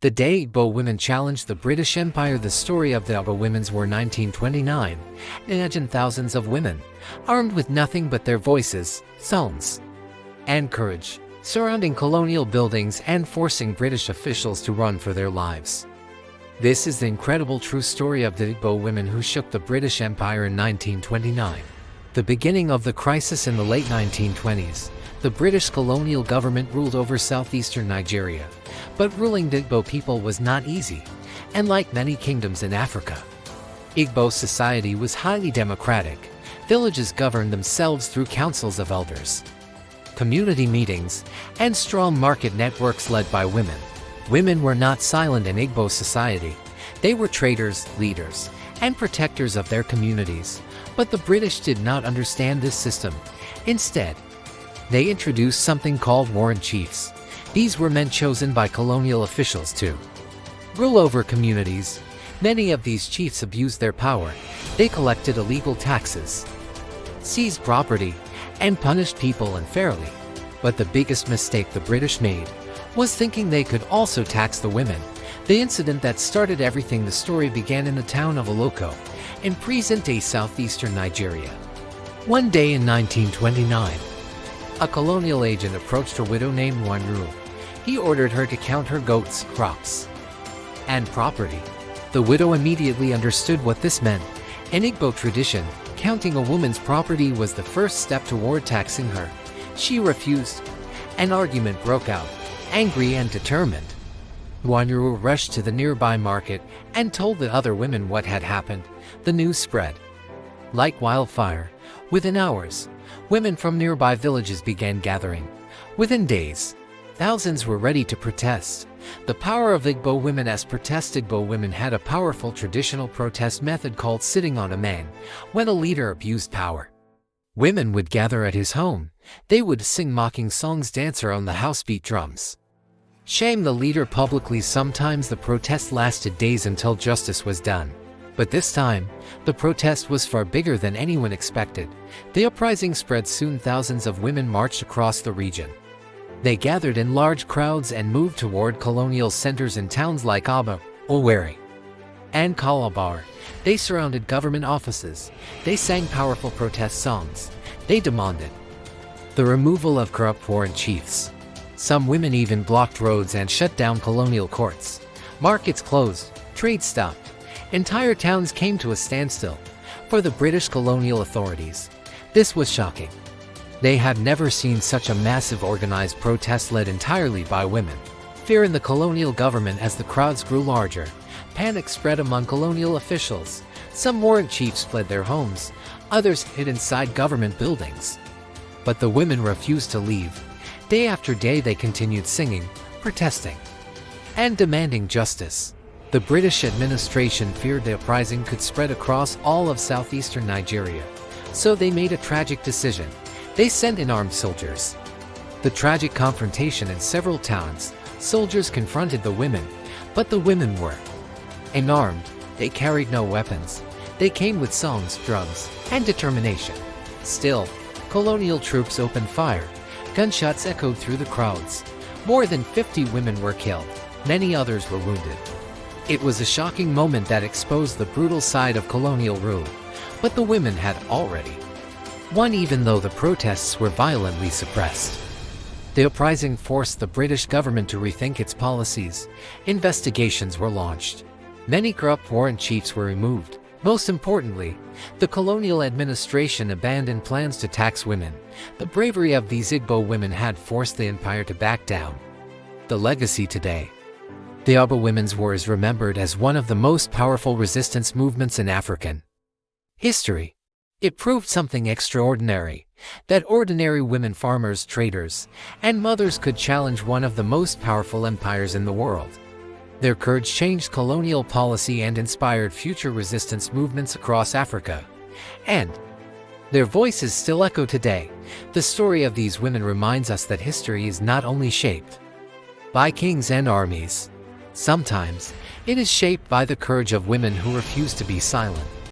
The day Igbo women challenged the British Empire. The story of the Igbo Women's War 1929. Imagine thousands of women, armed with nothing but their voices, songs, and courage, surrounding colonial buildings and forcing British officials to run for their lives. This is the incredible true story of the Igbo women who shook the British Empire in 1929. The beginning of the crisis in the late 1920s. The British colonial government ruled over southeastern Nigeria, but ruling the Igbo people was not easy, and like many kingdoms in Africa, Igbo society was highly democratic. Villages governed themselves through councils of elders, community meetings, and strong market networks led by women. Women were not silent in Igbo society. They were traders, leaders, and protectors of their communities. But the British did not understand this system. Instead, they introduced something called warrant chiefs. These were men chosen by colonial officials to rule over communities. Many of these chiefs abused their power. They collected illegal taxes, seized property, and punished people unfairly. But the biggest mistake the British made was thinking they could also tax the women. The incident that started everything. The story began in the town of Oloko, in present-day southeastern Nigeria. One day in 1929, a colonial agent approached a widow named Wanru. He ordered her to count her goats, crops, and property. The widow immediately understood what this meant. In Igbo tradition, counting a woman's property was the first step toward taxing her. She refused. An argument broke out. Angry and determined, Wanru rushed to the nearby market and told the other women what had happened. The news spread like wildfire. Within hours, women from nearby villages began gathering. Within days, thousands were ready to protest. The power of Igbo women. As protest, Igbo women had a powerful traditional protest method called sitting on a man. When a leader abused power, women would gather at his home. They would sing mocking songs, dance around the house, beat drums, shame the leader publicly. Sometimes the protest lasted days until justice was done. But this time, the protest was far bigger than anyone expected. The uprising spread soon. Thousands of women marched across the region. They gathered in large crowds and moved toward colonial centers in towns like Aba, Owerri, and Calabar. They surrounded government offices. They sang powerful protest songs. They demanded the removal of corrupt warrant chiefs. Some women even blocked roads and shut down colonial courts. Markets closed. Trade stopped. Entire towns came to a standstill. For the British colonial authorities, this was shocking. They had never seen such a massive organized protest led entirely by women. Fear in the colonial government. As the crowds grew larger, panic spread among colonial officials. Some warrant chiefs fled their homes. Others hid inside government buildings. But the women refused to leave. Day after day they continued singing, protesting, and demanding justice. The British administration feared the uprising could spread across all of southeastern Nigeria, so they made a tragic decision. They sent in armed soldiers. The tragic confrontation in several towns. Soldiers confronted the women, but the women were unarmed. They carried no weapons. They came with songs, drums, and determination. Still, colonial troops opened fire. Gunshots echoed through the crowds. More than 50 women were killed. Many others were wounded. It was a shocking moment that exposed the brutal side of colonial rule. But the women had already won, even though the protests were violently suppressed. The uprising forced the British government to rethink its policies. Investigations were launched. Many corrupt warrant chiefs were removed. Most importantly, the colonial administration abandoned plans to tax women. The bravery of these Igbo women had forced the empire to back down. The legacy today. The Igbo Women's War is remembered as one of the most powerful resistance movements in African history. It proved something extraordinary, that ordinary women, farmers, traders, and mothers could challenge one of the most powerful empires in the world. Their courage changed colonial policy and inspired future resistance movements across Africa. And their voices still echo today. The story of these women reminds us that history is not only shaped by kings and armies. Sometimes, it is shaped by the courage of women who refuse to be silent.